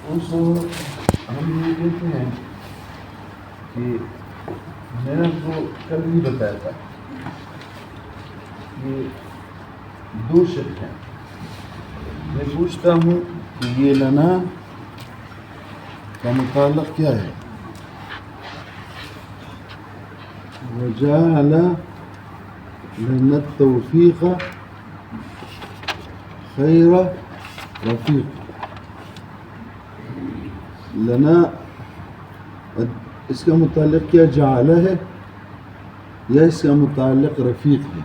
اس ہم یہ کہتے ہیں کہ میں نے آپ کو کل بھی بتایا تھا کہ دو شرط ہیں. میں پوچھتا ہوں کہ یہ لنا کا متعلق کیا ہے؟ وجعل لنا التوفیق خیر رفیق. لنا اس کا متعلق کیا جعل ہے یا اس کا متعلق رفیق ہے؟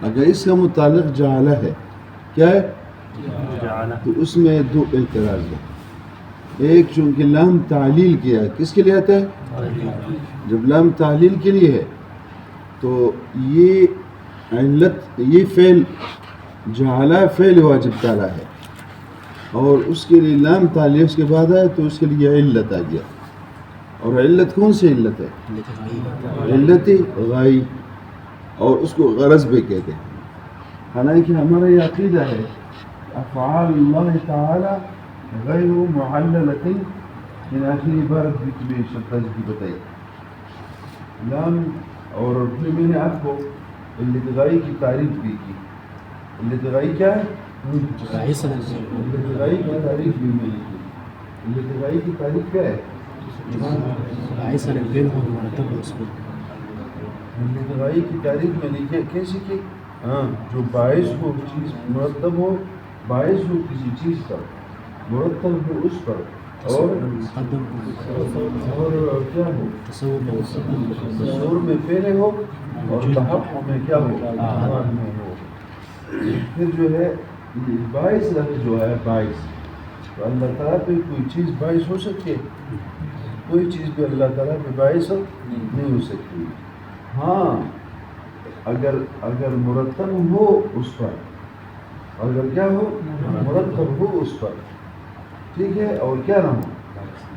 اگر اس کا متعلق جعل ہے کیا ہے تو اس میں دو اعتراض ہے. ایک چونکہ لام تعلیل کیا ہے، کس کے لیے آتا ہے؟ جب لام تعلیل کے لیے ہے تو یہ علت، یہ فعل جعل فعل واجب تعالی ہے اور اس کے لیے لام تعلیل اس کے بعد آئے تو اس کے لیے علت آ گیا. اور علت کون سی علت ہے؟ علت غائی، اور اس کو غرض بھی کہتے ہیں. حالانکہ ہمارا یہ عقیدہ ہے افعال اللہ تعالی غیر معللۃ، ان آخری عبارت بھی شطرنج کی بتائی لام. اور پھر میں نے آپ کو علت غائی کی تعریف بھی کی. علت غائی کیا ہے؟ علت غائی کی تعریف بھی میں نے کی. علت غائی کی تعریف کیا ہے؟ علت غائی کی تعریف میں نے کیسی کی؟ ہاں، جو باعث ہو چیز مرتب ہو، باعث ہو کسی چیز پر، مرتب ہو اس پر، اور کیا ہو؟ تصور میں پہلے ہو اور تحقق میں کیا ہو؟ بعد میں ہو. پھر جو ہے باعث لفظ جو ہے باعث، تو اللہ تعالیٰ پہ کوئی چیز باعث ہو سکتی ہے؟ کوئی چیز بھی اللہ تعالیٰ پہ باعث نہیں ہو سکتی. ہاں اگر مرتب ہو اس پر، اگر کیا ہو؟ مرتب ہو اس پر، ٹھیک ہے، اور کیا نہ ہو؟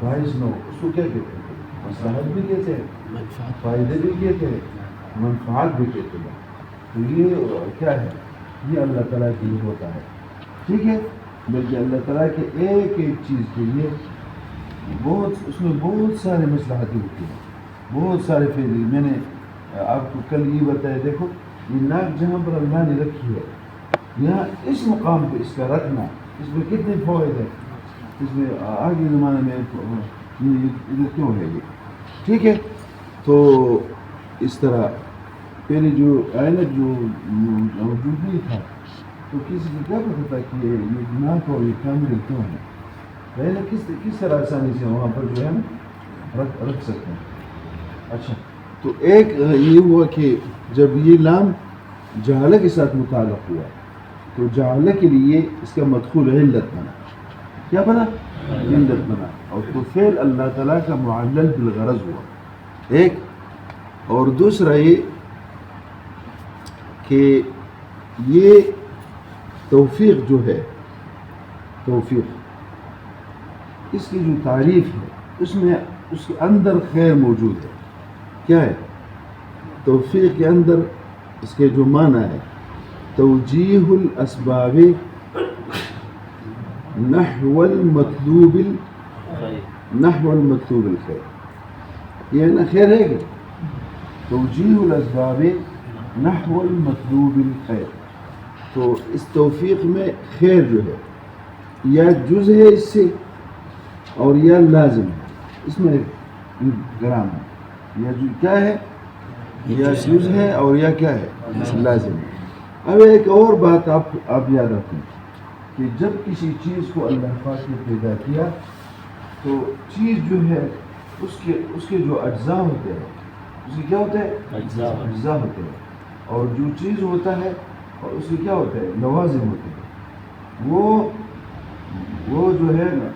باعث نہ ہو. اس کو کیا کہتے ہیں؟ مصلحت بھی کہتے ہیں، فائدے بھی کہتے ہیں، منفعت بھی کہتے ہیں. تو یہ کیا ہے؟ یہ اللہ تعالیٰ کی ہوتا ہے، ٹھیک ہے. بلکہ اللہ تعالیٰ کے ایک ایک چیز کے لیے اس میں بہت سارے مصلحتیں ہوتی ہیں، بہت سارے فائدے. میں نے آپ کو کل یہ بتایا، دیکھو یہ ناک جہاں پر اللہ نے رکھی ہے، یہاں اس مقام پہ اس کا رکھنا، اس میں کتنے فوائد ہیں. اس میں آگے زمانے میں ادھر کیوں ہے یہ، ٹھیک ہے. تو اس طرح پہلے جو عینت جو موجود نہیں تھا تو کسی کو کیا پتا تھا کہ یہ ناک اور یہ کیمرے کیوں ہیں. پہلے کس طرح آسانی سے وہاں پر جو ہے نا رکھ سکتے ہیں. اچھا، تو ایک یہ ہوا کہ جب یہ لام جعل کے ساتھ متعلق ہوا تو جعل کے لیے اس کا مدخول علت بنا. کیا بنا؟ علت بنا. اور تو فعل اللہ تعالیٰ کا معلل بالغرض ہوا ایک. اور دوسرا یہ کہ یہ توفیق جو ہے، توفیق اس کی جو تعریف ہے اس میں اس کے اندر خیر موجود ہے. کیا ہے؟ توفیق کے اندر اس کے جو معنی ہے توجیہ الاسباب نحو المطلوب الخیر. یہ نا خیر ہے کہ توجیہ الاسباب نحو المطلوب الخیر. تو اس توفیق میں خیر جو ہے یا جز ہے اس سے اور یا لازم ہے. اس میں گرام ہے، یا جو کیا ہے، یا جز ہے اور یا کیا ہے، لازم ہے. اب ایک اور بات آپ یاد رکھیں کہ جب کسی چیز کو اللہ پاک نے پیدا کیا تو چیز جو ہے اس کے جو اجزاء ہوتے ہیں، اس کے کیا ہوتے ہیں؟ اجزاء ہوتے ہیں. اور جو چیز ہوتا ہے اور اس کے کیا ہوتے ہیں؟ لوازم ہوتے ہیں. وہ جو ہے نا،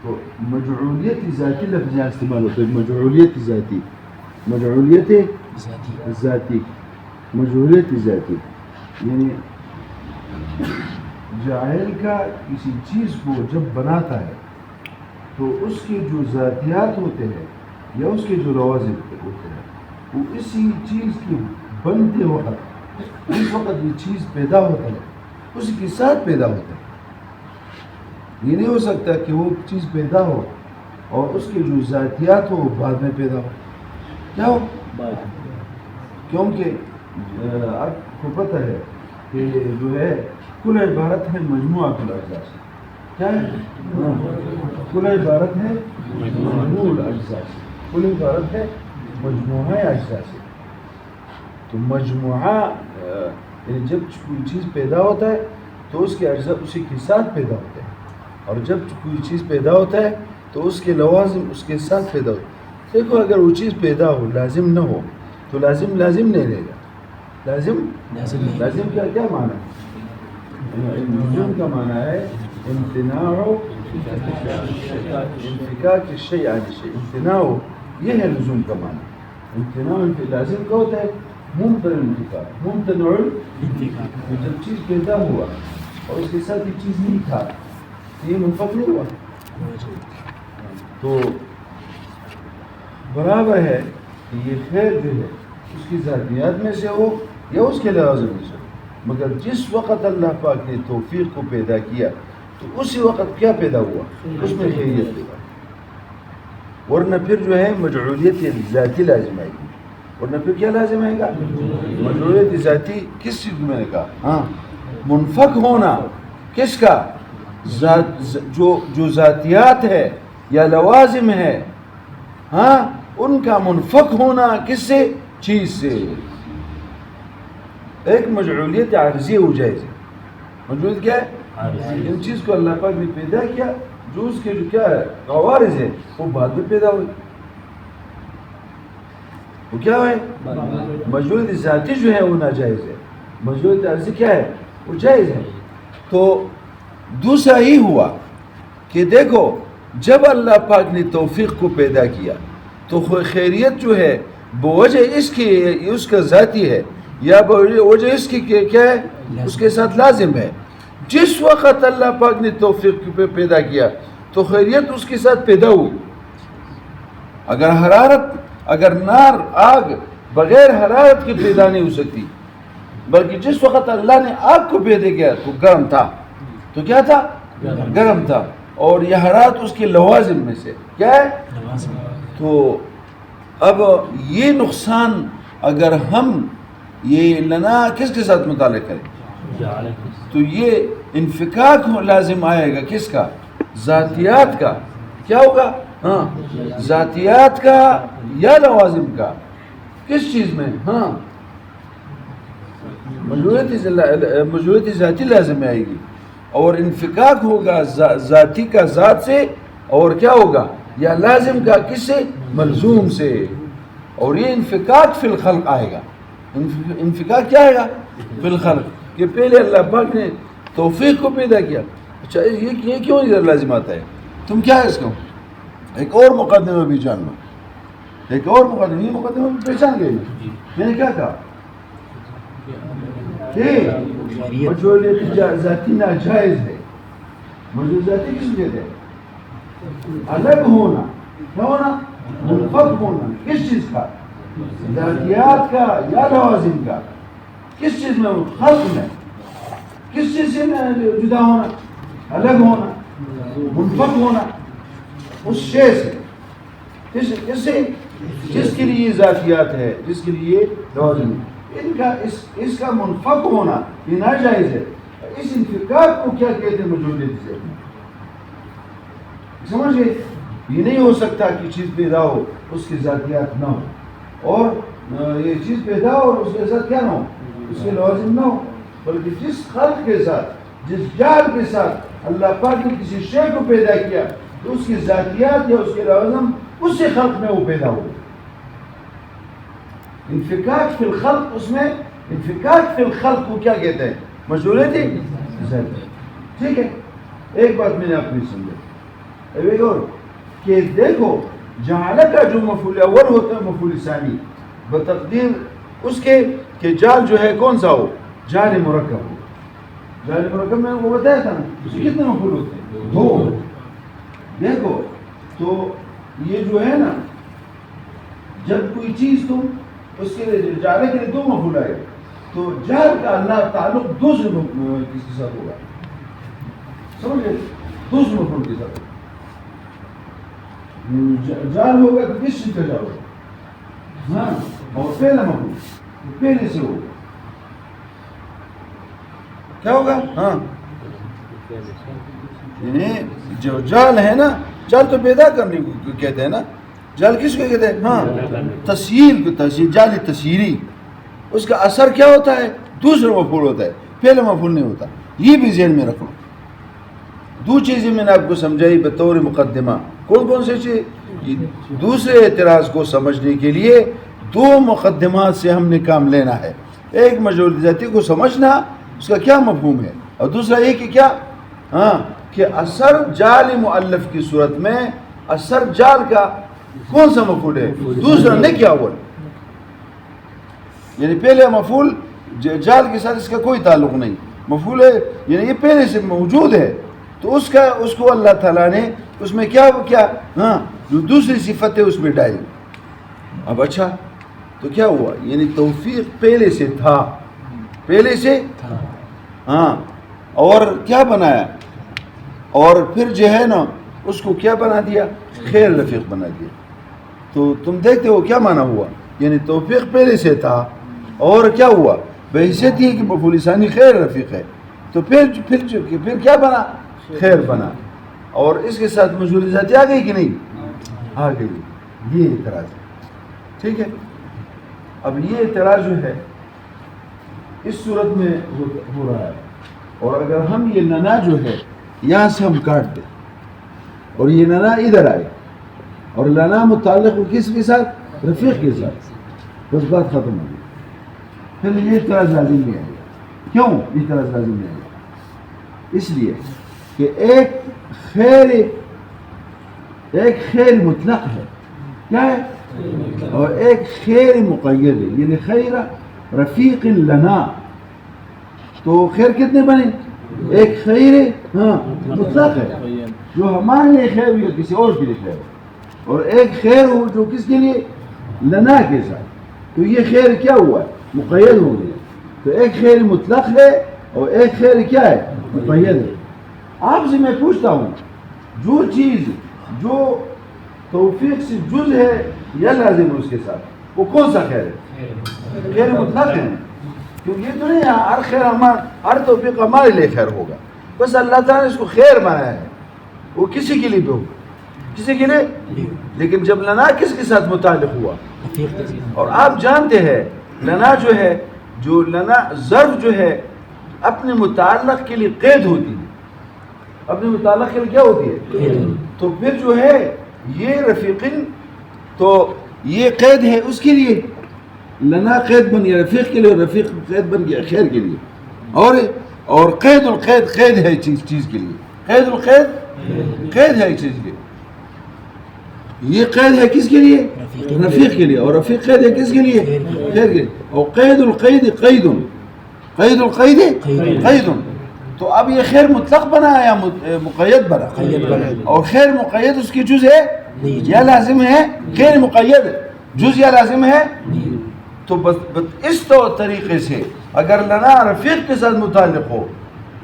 تو مجعولیت ذاتی لفظ یہاں استعمال ہوتا ہے. مجعولیت ذاتی، مجعولیت ذاتی، مجعولیت ذاتی یعنی جاعل کا کسی چیز کو جب بناتا ہے تو اس کے جو ذاتیات ہوتے ہیں یا اس کے جو لوازم ہوتے ہیں وہ اسی چیز کے بنتے وقت، اس وقت یہ چیز پیدا ہوتا ہے اسی کے ساتھ پیدا ہوتا ہے. یہ نہیں ہو سکتا کہ وہ چیز پیدا ہو اور اس کے جو ذاتیات ہو بعد میں پیدا ہو. کیا ہو؟ کیونکہ آپ کو پتہ ہے کہ جو ہے کل عبارت ہے مجموعہ کل اجزاء سے. کیا ہے؟ کل عبارت ہے مجموع الاجزاء سے. کل عبارت ہے مجموعہ اجزاء سے. تو مجموعہ یعنی جب کوئی چیز پیدا ہوتا ہے تو اس کے اجزاء اسی کے ساتھ پیدا ہوتے ہیں, اور جب کوئی چیز پیدا ہوتا ہے تو اس کے لوازم اس کے ساتھ پیدا ہوتے ہیں. دیکھو اگر وہ چیز پیدا ہو لازم نہ ہو تو لازم نہیں رہے گا. لازم کیا معنی ہے؟ لزوم کا معنی ہے امتناع انفکاک الشیء عن الشیء. امتناع یہ ہے لزوم کا معنی. امتناع لازم کا ہوتا ہے ممتنع الانفکاک. ممتنع جب چیز پیدا ہوا اور اس کے ساتھ یہ چیز نہیں تھا یہ منفک نہیں ہوا. تو برابر ہے کہ یہ خیر جو ہے اس کی ذاتیات میں سے ہو یا اس کے لوازم میں سے ہو, مگر جس وقت اللہ پاک نے توفیق کو پیدا کیا تو اسی وقت کیا پیدا ہوا؟ اس میں خیریت پیدا. ورنہ پھر جو ہے مجعولیت ذاتی لازم آئے گی. ورنہ پھر کیا لازم آئے گا؟ مجعولیت ذاتی. کس چیز میں نے کہا؟ ہاں, منفک ہونا کس کا؟ جو ذاتیات ہے یا لوازم ہے, ہاں, ان کا منفک ہونا کس سے؟ چیز سے. ایک مجعولیت عارضی ہو جائے گی. مجعولیت کیا ہے؟ ان چیز کو اللہ پاک نے پیدا کیا جو اس کے جو کیا ہے عوارض ہے وہ بعد میں پیدا ہوئی. وہ کیا ہے؟ مجعولیت ذاتی جو ہے وہ ناجائز ہے. مجعولیت عارضی کیا ہے؟ وہ جائز ہے. تو دوسرا ہی ہوا کہ دیکھو جب اللہ پاک نے توفیق کو پیدا کیا تو خیریت جو ہے بوجہ اس کی اس کا ذاتی ہے یا بوجہ اس کی کیا ہے؟ اس کے ساتھ لازم ہے. جس وقت اللہ پاک نے توفیق کو پیدا کیا تو خیریت اس کے ساتھ پیدا ہوئی. اگر حرارت, اگر نار آگ بغیر حرارت کے پیدا نہیں ہو سکتی, بلکہ جس وقت اللہ نے آگ کو پیدا کیا تو گرم تھا. تو کیا تھا؟ گرم تھا. اور یہ حرارت اس کے لوازم میں سے کیا ہے؟ تو اب یہ نقصان اگر ہم یہ لنا کس کے ساتھ مطالعہ کریں تو یہ انفکاک لازم آئے گا. کس کا؟ ذاتیات کا. کیا ہوگا؟ ہاں, ذاتیات کا یا لوازم کا. کس چیز میں؟ ہاں, مجعولیت ذاتی لازم آئے گی اور انفکاک ہوگا ذاتی کا ذات سے, اور کیا ہوگا؟ یا لازم کا کس سے؟ ملزوم سے. اور یہ انفکاک فی الخلق آئے گا. انفکاک کیا آئے گا؟ فی الخلق, کہ پہلے اللہ پاک نے توفیق کو پیدا کیا. اچھا یہ کیوں ادھر لازم آتا ہے؟ تم کیا ہے اس کو ایک اور مقدمہ بھی جاننا. ایک اور مقدمہ, یہ مقدمہ بھی پہچان گئے. میں نے کیا کہا کہ مجعولیت ذاتی ناجائز ہے. مجعولیت ذاتی کس کہتے ہیں؟ الگ ہونا. کیا ہونا؟ منفک ہونا. کس چیز کا؟ ذاتیات کا یا لوازم کا. کس چیز میں؟ خلق میں. کس چیز سے جدا ہونا؟ الگ ہونا, منفک ہونا اس شے سے. کس سے؟ جس کے لیے ذاتیات ہے, جس کے لیے لوازم ہے. ان کا اس کا منفک ہونا یہ ناجائز ہے. اس انفکاک کو کیا کہتے ہیں؟ مجعولیت سے. سمجھ گئے؟ یہ نہیں ہو سکتا کہ چیز پیدا ہو اس کی ذاتیات نہ ہو, اور یہ چیز پیدا ہو اور اس کے ساتھ کیا نہ ہو؟ اس کے لوازم نہ ہو. بلکہ جس خلق کے ساتھ, جس جال کے ساتھ اللہ پاک نے کسی شے کو پیدا کیا تو اس کی ذاتیات یا اس کے لوازم اسی خلق میں وہ پیدا ہو. انفکاک فی الخلق, اس میں انفکاک فی الخلق کو کیا کہتے ہیں؟ مجعولیت ذاتی. ٹھیک ہے, ایک بات میں نے آپ کو سمجھا. ایک اور کہ دیکھو جعل کا جو مفعول اول ہوتا ہے مفعول ثانی بتقدیر اس کے کہ جال جو ہے کون سا ہو؟ جال مرکب ہو. جال مرکب میں وہ بتایا تھا نا اس کے کتنے مفعول ہوتے ہیں؟ 2. دیکھو تو یہ جو ہے نا جب کوئی چیز تم اس کے لیے جال کے لیے 2 مفعول آئے تو جال کا اللہ تعلق 2 سے کس کے ساتھ ہوگا؟ سمجھ گئے؟ دوسرے مفعول کے ساتھ جال ہوگا تو کس چیز کا جال ہوگا؟ ہاں اور پہلا مفعول پہلے سے ہوگا کیا ہوگا؟ ہاں یعنی جو جال ہے نا، جال تو پیدا کرنے کو کہتے ہیں نا، جال کس کو کہتے ہیں؟ ہاں تسہیل کو، تسہیل جال تسہیری، اس کا اثر کیا ہوتا ہے؟ دوسرا مفعول ہوتا ہے، پہلا مفعول نہیں ہوتا. یہ بھی ذہن میں رکھو. دو چیزیں میں نے آپ کو سمجھائی بطور مقدمہ. کون کون سے چیز؟ دوسرے اعتراض کو سمجھنے کے لیے دو مقدمات سے ہم نے کام لینا ہے. ایک مجعول ذاتی کو سمجھنا، اس کا کیا مفہوم ہے، اور دوسرا یہ کہ کیا ہاں کہ اثر جال مؤلف کی صورت میں اثر جال کا کون سا مفعول ہے، دوسرا نہیں کیا ہوا. یعنی پہلے مفعول جال کے ساتھ اس کا کوئی تعلق نہیں، مفعول ہے یعنی یہ پہلے سے موجود ہے، تو اس کو اللہ تعالیٰ نے اس میں کیا ہاں جو دوسری صفت ہے اس میں ڈالی. اب اچھا تو کیا ہوا، یعنی توفیق پہلے سے تھا، پہلے سے ہاں، اور کیا بنایا، اور پھر جو ہے نا اس کو کیا بنا دیا، خیر رفیق بنا دیا. تو تم دیکھتے ہو کیا معنی ہوا، یعنی توفیق پہلے سے تھا اور کیا ہوا، بحیثیت یہ کہ مفعول ثانی خیر رفیق ہے، تو پھر کیا بنا، خیر بنا. اور اس کے ساتھ مجعول ذاتی آ گئی کہ نہیں، آ گئی. یہ اعتراض ہے، ٹھیک ہے. اب یہ اعتراض جو ہے اس صورت میں ہو رہا ہے، اور اگر ہم یہ ننا جو ہے یہاں سے ہم کاٹ دیں اور یہ ننا ادھر آئے اور لنا متعلق کس کے ساتھ، رفیق کے ساتھ، بس بات ختم ہو گئی. پھر یہ اعتراض لازم نہیں آئے گا. کیوں اعتراض لازم نہیں آئے گا؟ اس لیے کہ ایک خیر مطلق ہے، کیا ہے، اور ایک خیر مقید ہے، یعنی خیر رفیق لنا. تو خیر کتنے بنے، ایک خیر ہاں مطلق ہے جو ہمارے لیے خیر ہو یا کسی اور کے لیے خیر ہو، اور ایک خیر ہو جو کس کے لیے، لنا کے ساتھ. تو یہ خیر کیا ہوا ہے، مقید ہو گیا. تو ایک خیر مطلق ہے اور ایک خیر کیا ہے، مقید ہے. آپ سے میں پوچھتا ہوں، جو چیز جو توفیق سے جز ہے یا لازم ہے اس کے ساتھ، وہ کون سا خیر ہے، خیر مطلق ہے. کیونکہ یہ تو نہیں ہر خیر ہر توفیق ہمارے لیے خیر ہوگا، بس اللہ تعالیٰ نے اس کو خیر بنایا ہے، وہ کسی کے لیے بھی ہوگا، کسی کے لیے. لیکن جب لنا کس کے ساتھ متعلق ہوا، اور آپ جانتے ہیں لنا جو ہے، جو لنا ظرف جو ہے اپنے متعلق کے لیے قید ہوتی ہے، اپنے متعلق کے لیے کیا ہوتی ہے. تو پھر جو ہے یہ رفیقن، تو یہ قید ہے اس کے لیے، لنا قید بن گیا رفیق کے لیے، اور رفیق قید بن گیا خیر کے لیے. اور قید القید قید ہے چیز کے لیے، قید القید قید ہے چیز کے لیے. یہ قید ہے کس کے لیے، رفیق کے لیے، اور رفیق قید ہے کس کے لیے، خیر کے لیے. اور قید القید قید، قید القید قید. تو اب یہ خیر مطلق بنا یا مقید بنا، اور خیر مقید اس کی جز ہے یا لازم ہے، خیر مقید جز یا لازم ہے. تو بس اس طریقے سے اگر لنا رفیق کے ساتھ متعلق ہو،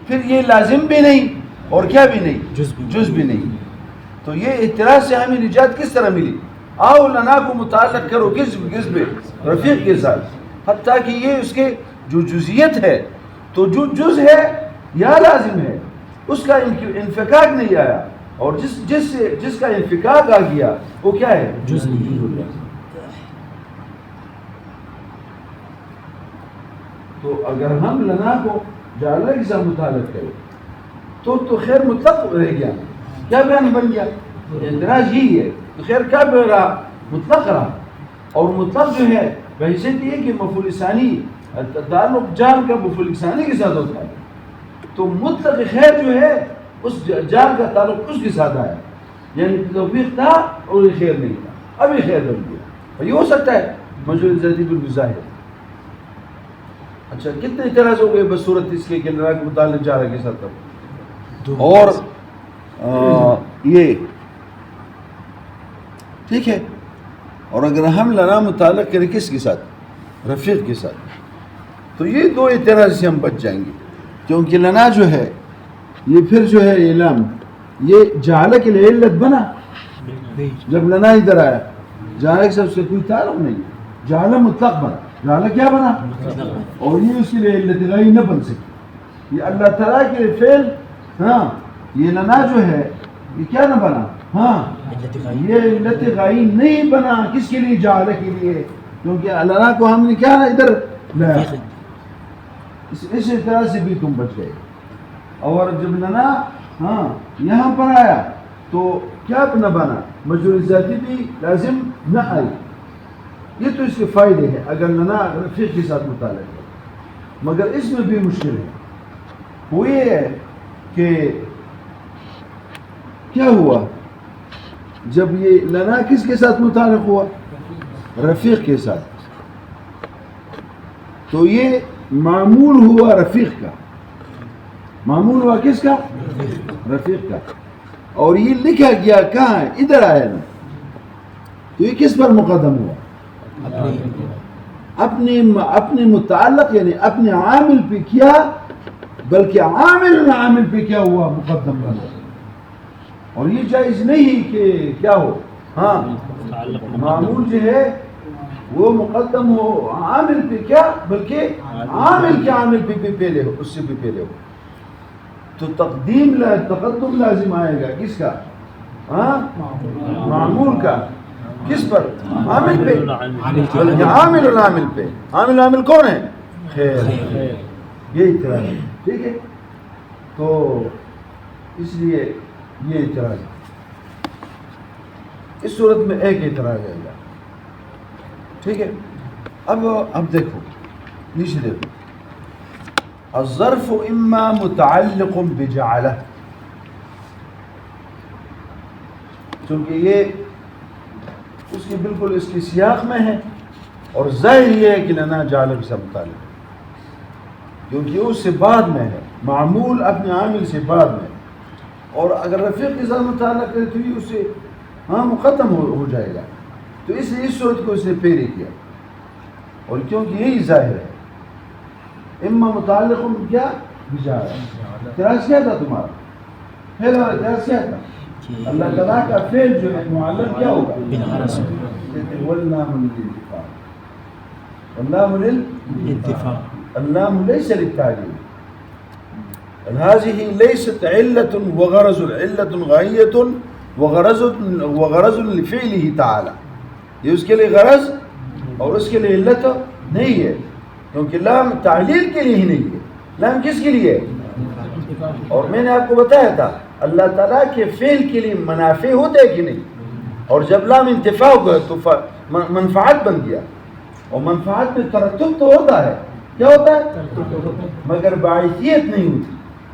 پھر یہ لازم بھی نہیں اور کیا بھی نہیں، جز بھی نہیں. تو یہ اعتراض سے ہمیں نجات کس طرح ملی، آؤ لنا کو متعلق کرو کس پہ، رفیق کے ساتھ، حتیٰ کہ یہ اس کے جو جزیت ہے، تو جو جز ہے یا لازم ہے اس کا انفکاک نہیں آیا، اور جس کا انفکاک آ گیا وہ کیا ہے، جز نہیں ہو گیا. تو اگر ہم لنا کو جعلہ کے ساتھ متعلق کریں تو خیر مطلق رہ گیا، کیا بیان بن گیا. اعتراض یہی ہے تو خیر کیا رہا، مطلق رہا. اور مطلق جو ہے بحیثیت یہ کہ مفعول ثانی، تعلق جال کا مفعول ثانی کے ساتھ ہوتا ہے، تو مطلق خیر جو ہے اس جال کا تعلق اس کے ساتھ آیا، یعنی توفیق تھا اور یہ خیر نہیں تھا، اب یہ خیر بن گیا. یہ ہو سکتا ہے مجعول ذاتی بالظاہر. اچھا کتنے اعتراض ہو گئے بس صورت اس کے لنا کے متعلق جا رہا کے ساتھ. اور یہ ٹھیک ہے. اور اگر ہم لنا متعلق کریں کس کے ساتھ، رفیق کے ساتھ، تو یہ دو اعتراض سے ہم بچ جائیں گے. کیونکہ لنا جو ہے یہ پھر جو ہے اعلام یہ جعلہ کے لیے علت بنا جب لنا ادھر آیا، جعلہ کے ساتھ کوئی تعلق نہیں، جعلہ مطلق بنا، جعلہ کیا بنا اور یہ اس کے لیے علت غائی نہ بن سکی. یہ اللہ تعالیٰ کے فعل ہاں یہ لنا جو ہے یہ کیا نہ بنا، ہاں یہ علت غائی نہیں بنا. کس کے لیے؟ جعلہ کے لیے، کیونکہ لنا کو ہم نے کیا ادھر لایا، اس طرح سے بھی تم بچ گئے. اور جب لنا ہاں یہاں پر آیا تو کیا نہ بنا، مجرور ذاتی بھی لازم نہ آئی. یہ تو اس کے فائدے ہیں اگر لنا رفیق کے ساتھ متعلق ہے. مگر اس میں بھی مشکل ہے، وہ یہ ہے کہ کیا ہوا جب یہ لنا کس کے ساتھ متعلق ہوا؟ رفیق کے ساتھ. تو یہ معمول ہوا رفیق کا، معمول ہوا کس کا؟ رفیق کا. اور یہ لکھا گیا کہاں ہے؟ ادھر آیا نا. تو یہ کس پر مقدم ہوا؟ اپنے متعلق یعنی اپنے عامل پہ کیا، بلکہ عامل پہ کیا ہوا؟ مقدم بنا. اور یہ جائز نہیں کہ کیا ہو، ہاں معمول جو ہے وہ مقدم ہو عامل پہ کیا، بلکہ عامل پہ بھی پہلے ہو، اس سے بھی پہلے ہو. تو تقدم لازم آئے گا کس کا؟ ہاں معمول کا. کس پر؟ عامل پہ، بلکہ عامل پہ. عامل کون ہے؟ خیر. یہ اعتراض ہے، ٹھیک ہے. تو اس لیے یہ اعتراض ہے. اس صورت میں ایک اعتراض آئے گا، ٹھیک ہے. اب دیکھو نیچے دیکھو، الظرف اما متعلق بجعلہ، چونکہ یہ اس کی بالکل اس کی سیاق میں ہے اور ظاہر یہ ہے کہ لنا جعلہ کے ساتھ متعلق ہے، کیونکہ اس سے بعد میں ہے، معمول اپنے عامل سے بعد میں. اور اگر رفیق کے ساتھ متعلق ہے تو یہ اس سے ہاں مقدم ہو جائے گا. تو اس لیے اس صورت کو اس نے پیری کیا، اور کیونکہ یہی ظاہر ہے اما متعلق کیا بجعلہ. اعتراض کیا تھا تمہارا؟ پہلا اعتراض کیا تھا؟ اللہ تعالیٰ کا فعل جو ہے معلق کیا ہوگا؟ واللام للانتفاع، واللام للانتفاع، اللام ليس للتعليل. هذه ليست علة وغرض، علة غاية وغرض لفعله تعالى. یہ اس کے لیے غرض اور اس کے لیے علت نہیں ہے، کیونکہ لام تعلیل کے لیے ہی نہیں ہے. لام کس کے لیے ہے؟ اور میں نے آپ کو بتایا تھا اللہ تعالیٰ کے فعل کے لیے منافع ہوتے کہ نہیں، اور جب لام انتفاع ہو گیا تو منفعت بن گیا، اور منفعت میں ترتب تو ہوتا ہے، کیا ہوتا ہے؟ مگر باعثیت نہیں ہوتی.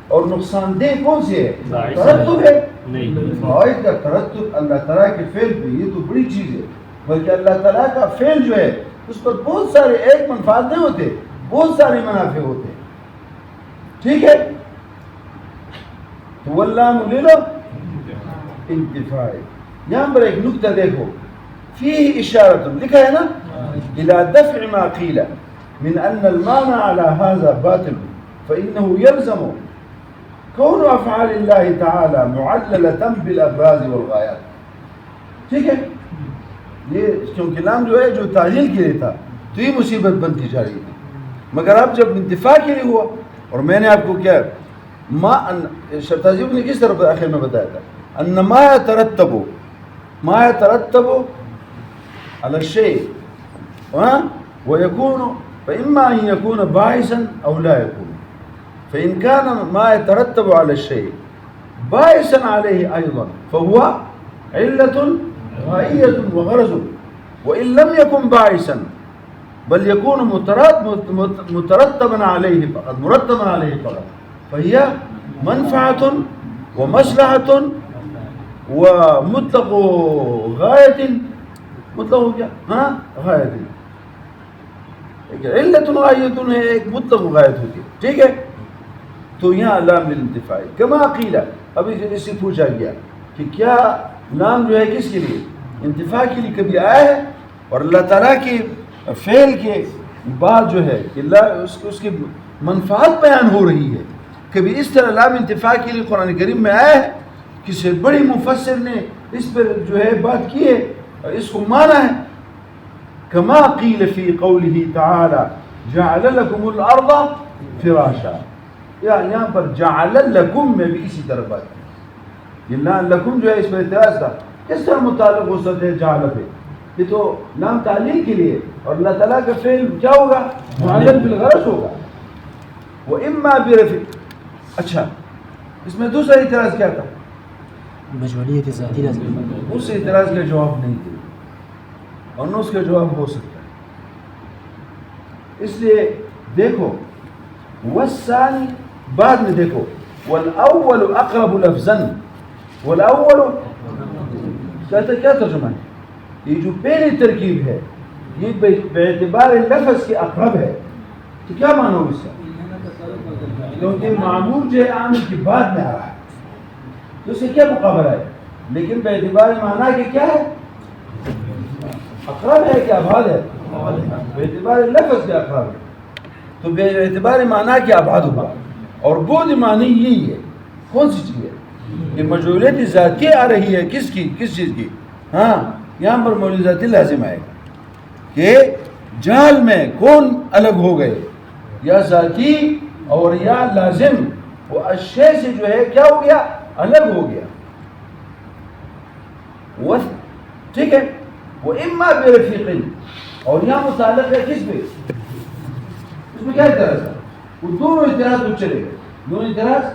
اور نقصان دہ کون سے ہے؟ ترتب ہے. فوائد کا ترتب اللہ تعالیٰ کے فعل پہ یہ تو بڑی چیز ہے، بلکہ اللہ تعالیٰ کا فعل جو ہے اس پر بہت سارے ایک منفعت نہیں ہوتے، بہت سارے منافع ہوتے، ٹھیک ہے. تو واللام للانتفاع. یہاں پر ایک نکتہ دیکھو، فيه اشارۃ، لکھا ہے نا، الى دفع ما قیل من ان المانع على هذا باطل فانه يلزم كون افعال الله تعالى معللة بالابراز والغایات. ٹھیک ہے، یہ کیونکہ لام جو ہے جو تعلیل کے لیے تھا تو یہ مصیبت بنتی جا رہی تھی. مگر اب جب انتفاع کے لیے ہوا، اور میں نے آپ کو کیا شرطازیب نے کس طرح آخر میں بتایا تھا، ان ما يترتب على الشيء ويكون فإما أن يكون باعثا أو لا يكون. فإن كان ما يترتب على الشيء باعثا عليه أيضا فهو علة غائية وغرض، وإن لم يكن باعثا بل يكون مترتبا عليه فقط، مرتبا عليه فقط، فهي منفعة ومصلحة ومطلق غاية، مطلق کیا؟ ہاں غایت. ایک علت غایت ہے، ایک مطلق غایت ہوتی ہے، ٹھیک ہے. تو یہاں لام للانتفاع کما قیل. ابھی اس سے پوچھا گیا کہ کیا لام جو ہے کس کے لیے؟ انتفاع کے لیے کبھی آیا ہے؟ اور اللہ تعالیٰ کے فعل کے بعد جو ہے کہ اس کی منفعت بیان ہو رہی ہے، کبھی اس طرح لام انتفاع کے لیے قرآن کریم میں آیا ہے کسی بڑی مفسر نے اس پر جو ہے بات کی ہے، اس کو مانا ہے کما قیل فی قوله تعالی جعل لکم الارض فراشا، یہاں پر جعل لکم میں بھی اسی طرح بات کی، یہ لکم جو ہے اس پر اعتراض تھا، کس طرح متعلق ہو سکتے ہیں جعل پہ؟ یہ تو لام تعلیل کے لیے، اور اللہ تعالیٰ کا فعل کیا ہوگا؟ معلل بالغرض ہوگا. وَإِمَّا بِرَفِقٍ. اچھا اس میں دوسرا اعتراض کیا تھا؟ مجعولیت ذاتی لازم. اس اعتراض کا جواب نہیں دیا، اور نہ اس کا جواب ہو سکتا ہے. اس لیے دیکھو والثانی بعد میں دیکھو والاول اقرب لفظا، والاول کہتا کیا ترجمہ ہے؟ یہ جو پہلی ترکیب ہے یہ باعتبار لفظ کے اقرب ہے، تو کیا معنی ہو اس کا؟ کیونکہ معمول جو ہے عامل کی بعد میں آ رہا ہے تو اس سے کیا مقابلہ ہے، لیکن باعتبار معنی کے کیا ہے؟ اقرب ہے کہ ابعاد ہے؟ باعتبار لفظ کے اقرب ہے، تو باعتبار معنی کے ابعاد ہوگا. اور بعد معنی یہی ہے، کون سی چیز ہے؟ کہ مجعولیت ذاتی آ رہی ہے، کس کی؟ کس چیز کی؟ ہاں یہاں پر مجعول ذاتی لازم آئے گا کہ جعل میں کون الگ ہو گئے، یا ذاتی اور یا لازم، وہ اشیاء سے جو ہے کیا ہو گیا؟ الگ ہو گیا. ٹھیک ہے. وَإِمَّا بِرَفِيقٍ، اور یہاں متعلق ہے کس پہ؟ اس میں کیا اعتراض ہے؟ وہ دونوں اعتراض تو چلے گئے، دونوں اعتراض.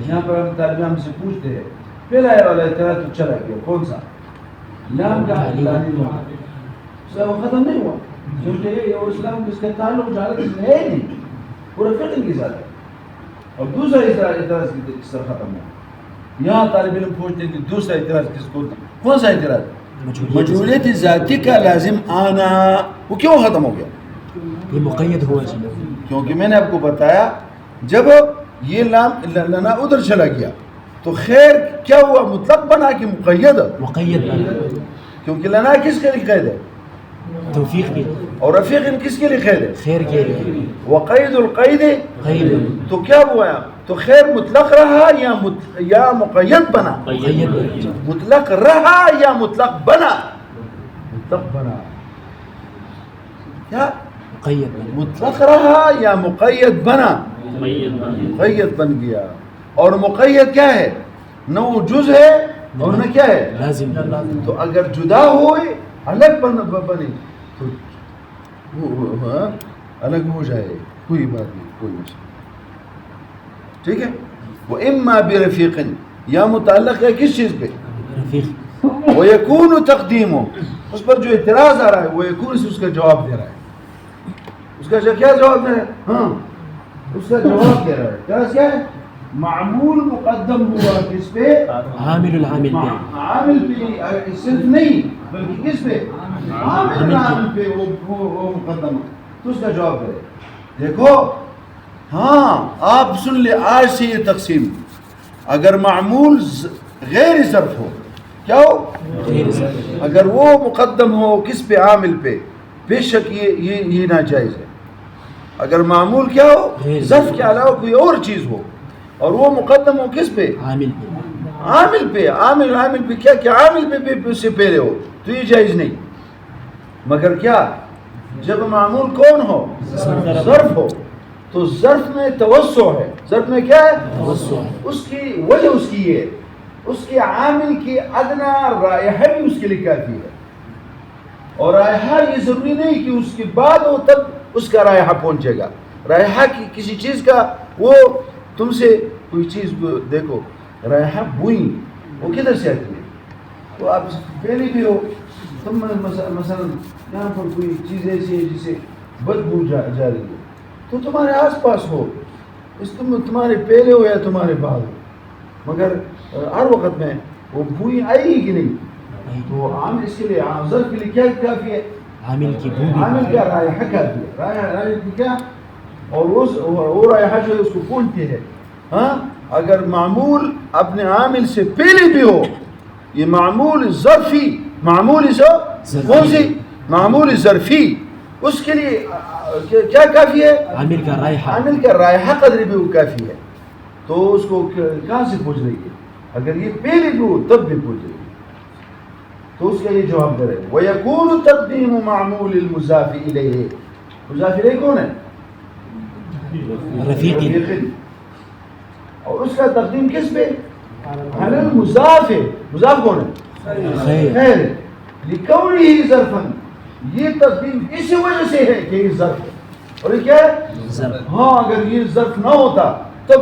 یہاں پر ہم طالب ہم سے پوچھتے ہیں پہلا والا اعتراض تو چلا گیا، کون سا؟ لام کا تعلیل ہوا، وہ ختم نہیں ہوا، کیونکہ یہ اسلام اس کا تعلق جعل اس میں ہے نہیں، پورا فقہ کے ساتھ ہے. اور دوسرا اعتراض کس طرح ختم ہوا؟ یہاں طالب علم پوچھتے ہیں کہ دوسرا اعتراض کس کو؟ کون سا اعتراض؟ مجعولیت ذاتی کا لازم آنا، وہ کیوں ختم ہو گیا؟ یہ مقید ہوا جی، کیونکہ میں نے آپ کو بتایا جب یہ لام لنا ادھر چلا گیا تو خیر کیا ہوا؟ مطلق بنا کہ مقید؟ مقید بنا، کیونکہ لنا کس کے لیے قید ہے؟ توفیق کی، اور رفیق کس کے لیے قید ہے؟ خیر کے لیے. وقید القید قید تو کیا ہوا؟ تو خیر مطلق رہا یا مقید بنا؟ مقید بنا. مطلق رہا یا مطلق بنا؟ مطلق بنا. کیا مقید بنا. مطلق رہا یا مقید بنا؟ مقید بن گیا. اور مقید کیا ہے؟ نہ وہ جز ہے اور نہ کیا ہے؟ لازم. تو اگر جدا ہوئے الگ بنے تو الگ ہو جائے، کوئی بات نہیں، کوئی مسئلہ. ٹھیک ہے. وَإِمَّا بِرَفِيقٍ، یا متعلق ہے کس چیز پہ؟ رفیق. وَيَكُونُ تَقْدِيمُ، اس پر جو اعتراض آ رہا ہے وہ یکون سے اس کا جواب دے رہا ہے. اس کا کیا جواب دے رہا ہے؟ ہاں اس کا جواب دے رہا ہے. کیا ہے؟ معمول مقدم ہوا کس پہ؟ عامل العامل پہ. عامل پہ صرف نہیں بلکہ کس پہ؟ عامل پہ وہ مقدم، تو اس کا جواب دے. دیکھو ہاں آپ سن لے آج سے یہ تقسیم، اگر معمول غیر ظرف ہو، کیا ہو؟ غیر ظرف. اگر وہ مقدم ہو کس پہ؟ عامل پہ، بے شک یہ ناجائز ہے. اگر معمول کیا ہو؟ ظرف کے علاوہ کوئی اور چیز ہو اور وہ مقدم ہو کس پہ؟ عامل پہ. عامل پہ. عامل پہ کیا عامل پہ سے پہلے ہو تو یہ جائز نہیں. مگر کیا جب معمول کون ہو؟ ظرف ہو، تو ظرف میں توسع ہے. ظرف میں کیا ہے؟ توسع. اس کی وجہ اس کی ہے، اس کے عامل کی ادنا رائحہ بھی اس کے لیے کافی ہے. اور رائحہ یہ ضروری نہیں کہ اس کے بعد ہو تب اس کا رائحہ پہنچے گا. رائحہ کی کسی چیز کا، وہ تم سے کوئی چیز دیکھو رائحہ بوئی وہ کدھر سے آتی ہے؟ تو آپ پہلے بھی ہو تم مثلا یہاں پر کوئی چیز ایسی ہے جسے بدبو جا رہی ہے تو تمہارے آس پاس ہو، تمہارے پہلے ہو یا تمہارے بعد ہو، مگر ہر وقت میں وہ بوئی آئے گی کہ نہیں؟ تو عامل اس کے لیے ظرف کے لیے کیا کافی ہے؟ عامل کی بو. عامل کیا؟ رائحہ کافی ہے. رائحہ کی کیا؟ اور وہ رائحہ جو ہے اس کو پہنچتی ہے. ہاں اگر معمول اپنے عامل سے پہلے بھی ہو، یہ معمول ظرفی، معمول کون سی؟ معمول ظرفی، اس کے لیے کیا کافی ہے؟ عامل کا رائحہ. عامل کا رائحہ قدر بھی وہ کافی ہے. تو اس کو کہاں سے پوچھ رہی ہے؟ اگر یہ پہلے بھی ہو تب بھی پوچھے تو اس کا یہ جواب دے رہے وَيَكُونُ تَقْدِيمُ مَعْمُولِ الْمُضَافِ إِلَيْهِ مضاف الیہ کون ہے؟ رفیق. اور اس کا تقدیم کس پہ؟ علی المضاف ہے. مضاف کون ہے؟ خیر. لِكَوْنِهِ ظرفاً یہ تقدیم اسی وجہ سے ہے کہ یہ ظرف ہے. اور یہ کیا ہے؟ ہاں اگر یہ ظرف نہ ہوتا تب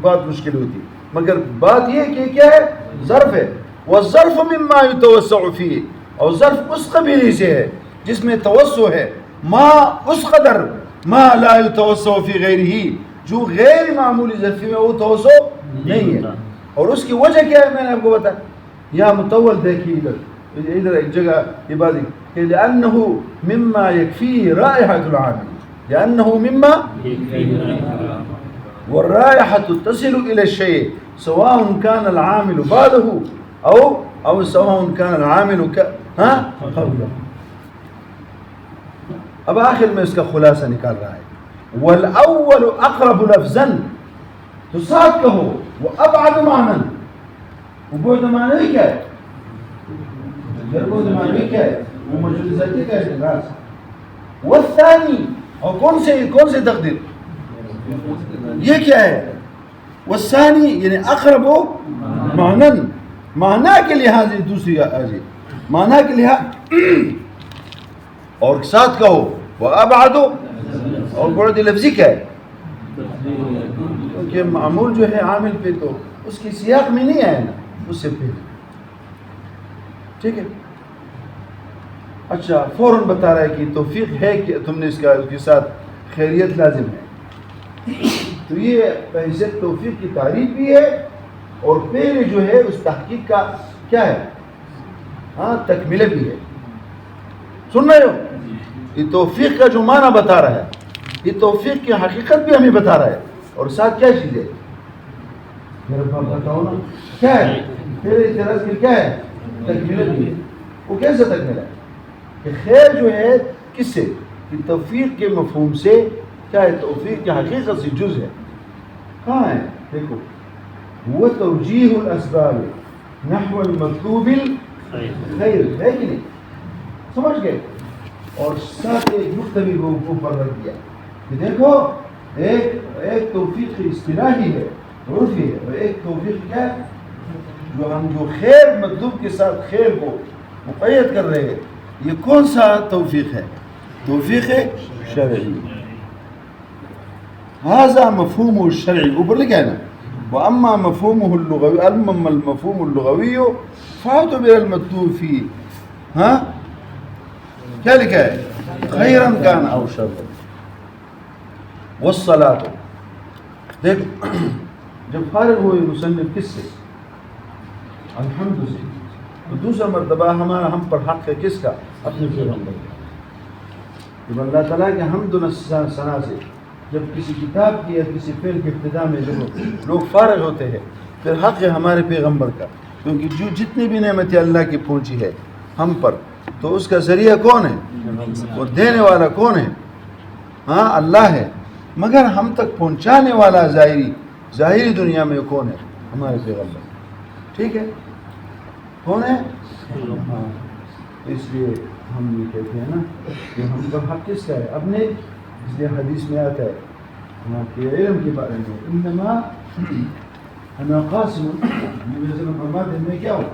بات مشکل ہوتی، مگر بات یہ کہ کیا ہے؟ ظرف ہے. والظرف مما يتوسع فيه اور ظرف اس قبیلے سے ہے جس میں توسع ہے، ما اس قدر ما لا يتوسع في غیرہ جو غیر معمولی ظرفی میں وہ توسع نہیں ہے. اور اس کی وجہ کیا ہے میں نے آپ کو بتایا. یہاں متول دیکھیے ادھر ایک جگہ یہ بات کہ لأنه مما يكفيه رائحة العامل، لأنه مما والرائحة تصل إلى الشيء سواء كان العامل بعده أو سواء كان العامل قبله. اب آخر میں اس کا خلاصہ نکال رہا ہے والأول أقرب لفظا تو ساتھ کہو وأبعد معنى. وبعد معنی کیا ہے؟ بعد معنی کیا ہے؟ وہ مجھول ذاتی کا ہے. والثانی اور کون سے تقدیر یہ کیا ہے؟ والثانی یعنی اقرب معنی، معنی کے لحاظ دوسری آجی معنی کے لحاظ اور ساتھ کہو وابعد اور بعد لفظی کیا ہے؟ کیونکہ معمول جو ہے عامل پہ تو اس کی سیاق میں نہیں آئے نا اس سے پہلے. ٹھیک ہے. اچھا فوراً بتا رہا ہے کہ توفیق ہے کہ تم نے اس کے ساتھ خیریت لازم ہے. تو یہ بحیثیت توفیق کی تعریف بھی ہے اور پہلے جو ہے اس تحقیق کا کیا ہے؟ تکملہ بھی ہے. سن رہے ہو؟ یہ توفیق کا جو معنی بتا رہا ہے یہ توفیق کی حقیقت بھی ہمیں بتا رہا ہے اور ساتھ کیا چیز ہے؟ میرے پاس بتاؤ نا کیا ہے؟ پھر اعتراض کی کیا ہے؟ تکملہ بھی ہے. وہ کیسے تکملہ ہے؟ کہ خیر جو ہے کس سے؟ کہ توفیق کے مفہوم سے کیا ہے؟ توفیق کی حقیقت سے جز ہے. کہاں ہے؟ دیکھو وہ توجیہ الاسباب نحو المطلوب الخیر ہے کہ نہیں؟ سمجھ گئے؟ اور ساتھ ایک نقطہ بھی وہ پر رکھ دیا کہ دیکھو ایک توفیق کی اصطلاحی ہے عرفی ہے اور ایک توفیق کیا ہے جو خیر مطلوب کے ساتھ خیر کو مقید کر رہے ہیں. یہ کون سا توفیق ہے؟ توفیق شرعی. هذا مفهوم الشرعي اوپر لکھا ہے نا. واما مفهومه اللغوي اما المفهوم اللغوي فاعتبر المطلوب فيه کیا لکھا ہے؟ خیرا کان او شرا. والصلاة دیکھ جب فارغ ہوئے مصنف کس سے؟ الحمد سے. تو دوسرا مرتبہ ہم پر حق ہے کس کا؟ اپنے پیغمبر کا. جب اللہ تعالیٰ کے حمد و ثنا سے جب کسی کتاب کی یا کسی فعل کے ابتدا میں جب لوگ فارغ ہوتے ہیں پھر حق ہے ہمارے پیغمبر کا. کیونکہ جو جتنی بھی نعمتیں اللہ کی پہنچی ہے ہم پر تو اس کا ذریعہ کون ہے؟ وہ دینے والا کون ہے؟ اللہ ہے. مگر ہم تک پہنچانے والا ظاہری دنیا میں کون ہے؟ ہمارے پیغمبر. ٹھیک ہے. کون ہے؟ اس لیے ہم یہ کہتے ہیں نا کہ ہم پر حق کس کا ہے؟ اپنے. اس لیے حدیث میں آتا ہے کہ علم کے بارے میں انما انا قاسم فرماتے ہیں میں کیا ہوں؟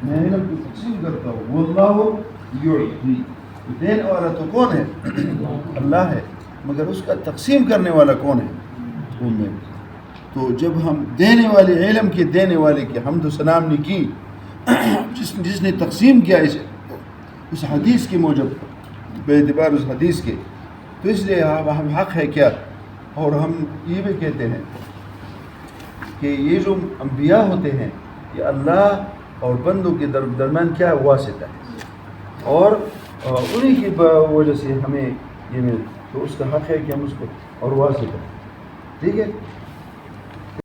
میں علم کو تقسیم کرتا ہوں. واللہ یعطی. دینے والا تو کون ہے؟ اللہ ہے. مگر اس کا تقسیم کرنے والا کون ہے؟ وہ میں. تو جب ہم دینے والے علم کے دینے والے کی حمد و ثنا نے کی جس نے تقسیم کیا اس حدیث کے موجب بے اعتبار اس حدیث کے تو اس لیے ہم حق ہے کیا. اور ہم یہ بھی کہتے ہیں کہ یہ جو انبیاء ہوتے ہیں یہ اللہ اور بندوں کے درمیان کیا واسطہ ہے اور انہی کی وجہ سے ہمیں یہ مل تو اس کا حق ہے کہ ہم اس کو اور واسطہ. ٹھیک ہے.